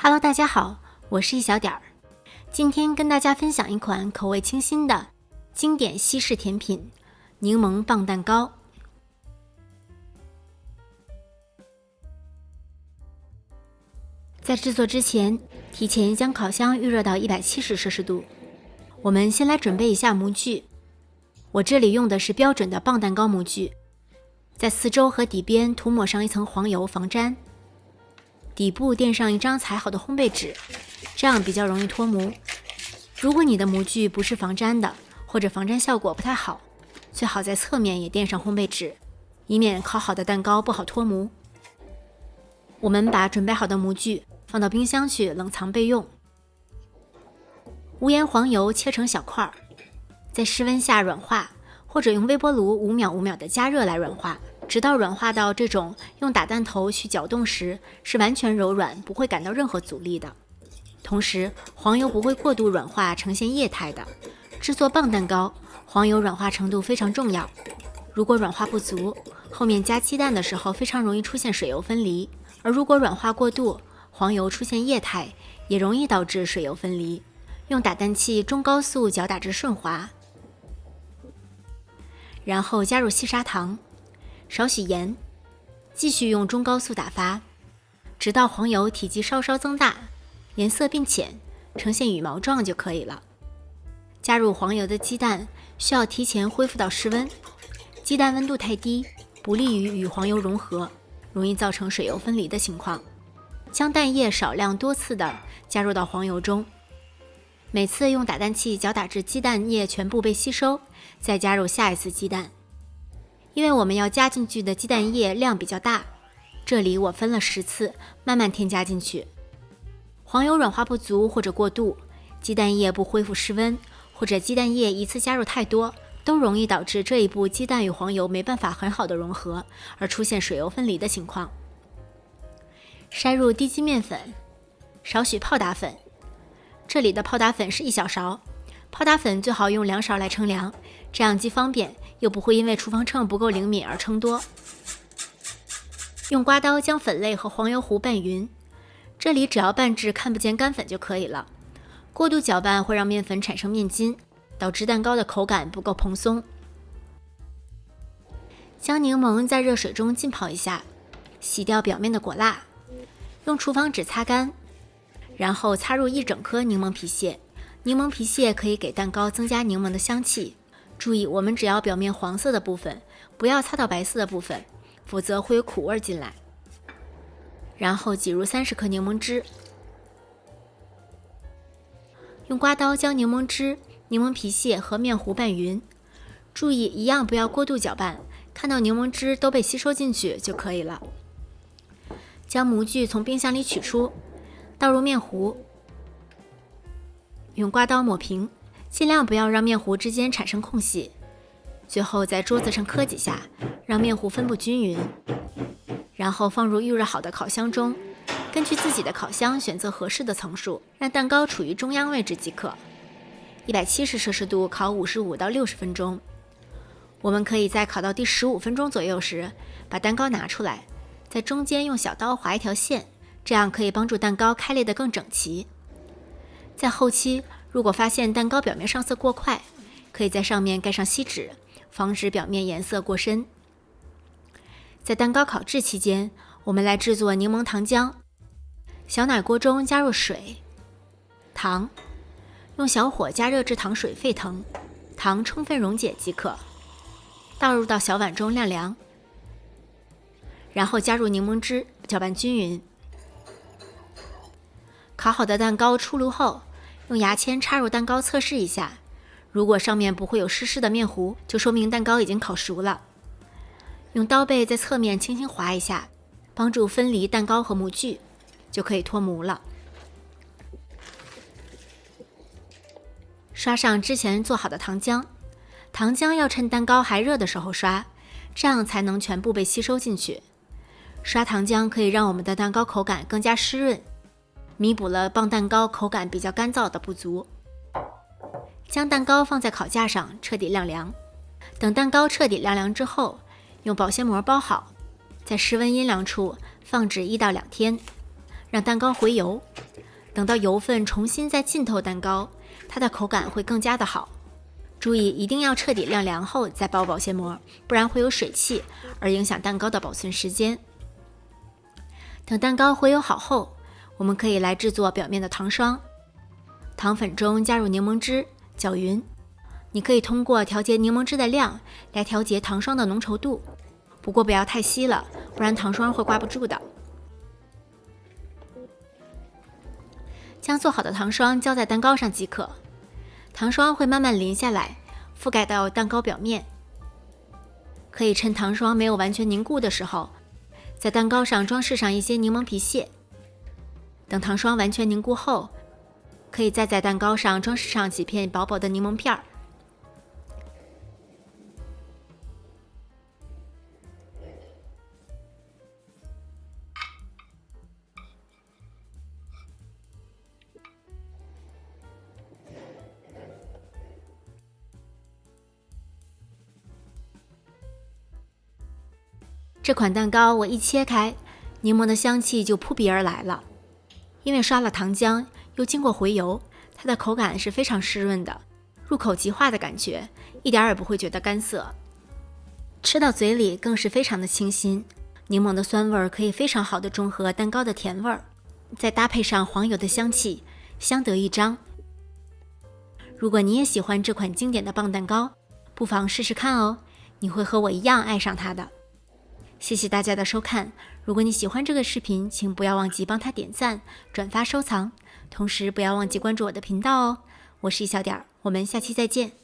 Hello， 大家好，我是一小点儿。今天跟大家分享一款口味清新的经典西式甜品——柠檬棒蛋糕。在制作之前，提前将烤箱预热到170摄氏度。我们先来准备一下模具，我这里用的是标准的棒蛋糕模具，在四周和底边涂抹上一层黄油防粘。底部垫上一张裁好的烘焙纸，这样比较容易脱模。如果你的模具不是防粘的，或者防粘效果不太好，最好在侧面也垫上烘焙纸，以免烤好的蛋糕不好脱模。我们把准备好的模具放到冰箱去冷藏备用。无盐黄油切成小块，在室温下软化，或者用微波炉5秒5秒的加热来软化，直到软化到这种用打蛋头去搅动时是完全柔软，不会感到任何阻力的。同时，黄油不会过度软化呈现液态的。制作棒蛋糕，黄油软化程度非常重要。如果软化不足，后面加鸡蛋的时候非常容易出现水油分离；而如果软化过度，黄油出现液态，也容易导致水油分离。用打蛋器中高速搅打至顺滑，然后加入细砂糖，少许盐，继续用中高速打发，直到黄油体积稍稍增大，颜色变浅，呈现羽毛状就可以了。加入黄油的鸡蛋需要提前恢复到室温，鸡蛋温度太低，不利于与黄油融合，容易造成水油分离的情况。将蛋液少量多次的加入到黄油中，每次用打蛋器搅打至鸡蛋液全部被吸收，再加入下一次鸡蛋。因为我们要加进去的鸡蛋液量比较大，这里我分了10次慢慢添加进去。黄油软化不足或者过度，鸡蛋液不恢复室温，或者鸡蛋液一次加入太多，都容易导致这一步鸡蛋与黄油没办法很好的融合，而出现水油分离的情况。筛入低筋面粉，少许泡打粉，这里的泡打粉是1小勺，泡打粉最好用2勺来称量，这样既方便又不会因为厨房秤不够灵敏而称多。用刮刀将粉类和黄油糊拌匀，这里只要拌至看不见干粉就可以了。过度搅拌会让面粉产生面筋，导致蛋糕的口感不够蓬松。将柠檬在热水中浸泡一下，洗掉表面的果蜡，用厨房纸擦干，然后擦入1整颗柠檬皮屑。柠檬皮屑可以给蛋糕增加柠檬的香气。注意，我们只要表面黄色的部分，不要擦到白色的部分，否则会有苦味进来。然后挤入30克柠檬汁，用刮刀将柠檬汁、柠檬皮屑和面糊拌匀。注意，一样不要过度搅拌，看到柠檬汁都被吸收进去就可以了。将模具从冰箱里取出，倒入面糊，用刮刀抹平，尽量不要让面糊之间产生空隙。最后在桌子上磕几下，让面糊分布均匀，然后放入预热好的烤箱中，根据自己的烤箱选择合适的层数，让蛋糕处于中央位置即可。170摄氏度烤55到60分钟。我们可以在烤到第15分钟左右时，把蛋糕拿出来，在中间用小刀划一条线，这样可以帮助蛋糕开裂得更整齐。在后期，如果发现蛋糕表面上色过快，可以在上面盖上锡纸，防止表面颜色过深。在蛋糕烤制期间，我们来制作柠檬糖浆。小奶锅中加入水、糖，用小火加热至糖水沸腾，糖充分溶解即可。倒入到小碗中晾凉，然后加入柠檬汁，搅拌均匀。烤好的蛋糕出炉后，用牙签插入蛋糕测试一下，如果上面不会有湿湿的面糊，就说明蛋糕已经烤熟了。用刀背在侧面轻轻划一下，帮助分离蛋糕和模具，就可以脱模了。刷上之前做好的糖浆，糖浆要趁蛋糕还热的时候刷，这样才能全部被吸收进去。刷糖浆可以让我们的蛋糕口感更加湿润，弥补了棒蛋糕口感比较干燥的不足。将蛋糕放在烤架上彻底晾凉，等蛋糕彻底晾凉之后，用保鲜膜包好，在室温阴凉处放置1到2天，让蛋糕回油。等到油分重新再浸透蛋糕，它的口感会更加的好。注意一定要彻底晾凉后再包保鲜膜，不然会有水汽，而影响蛋糕的保存时间。等蛋糕回油好后，我们可以来制作表面的糖霜。糖粉中加入柠檬汁，搅匀。你可以通过调节柠檬汁的量来调节糖霜的浓稠度，不过不要太稀了，不然糖霜会挂不住的。将做好的糖霜浇在蛋糕上即可，糖霜会慢慢淋下来，覆盖到蛋糕表面。可以趁糖霜没有完全凝固的时候，在蛋糕上装饰上一些柠檬皮屑。等糖霜完全凝固后，可以再在蛋糕上装饰上几片薄薄的柠檬片儿。这款蛋糕我一切开，柠檬的香气就扑鼻而来了。因为刷了糖浆，又经过回油，它的口感是非常湿润的，入口即化的感觉，一点也不会觉得干涩。吃到嘴里更是非常的清新，柠檬的酸味可以非常好的中和蛋糕的甜味儿，再搭配上黄油的香气，相得益彰。如果你也喜欢这款经典的棒蛋糕，不妨试试看哦，你会和我一样爱上它的。谢谢大家的收看，如果你喜欢这个视频，请不要忘记帮它点赞、转发、收藏，同时不要忘记关注我的频道哦。我是一小点儿，我们下期再见。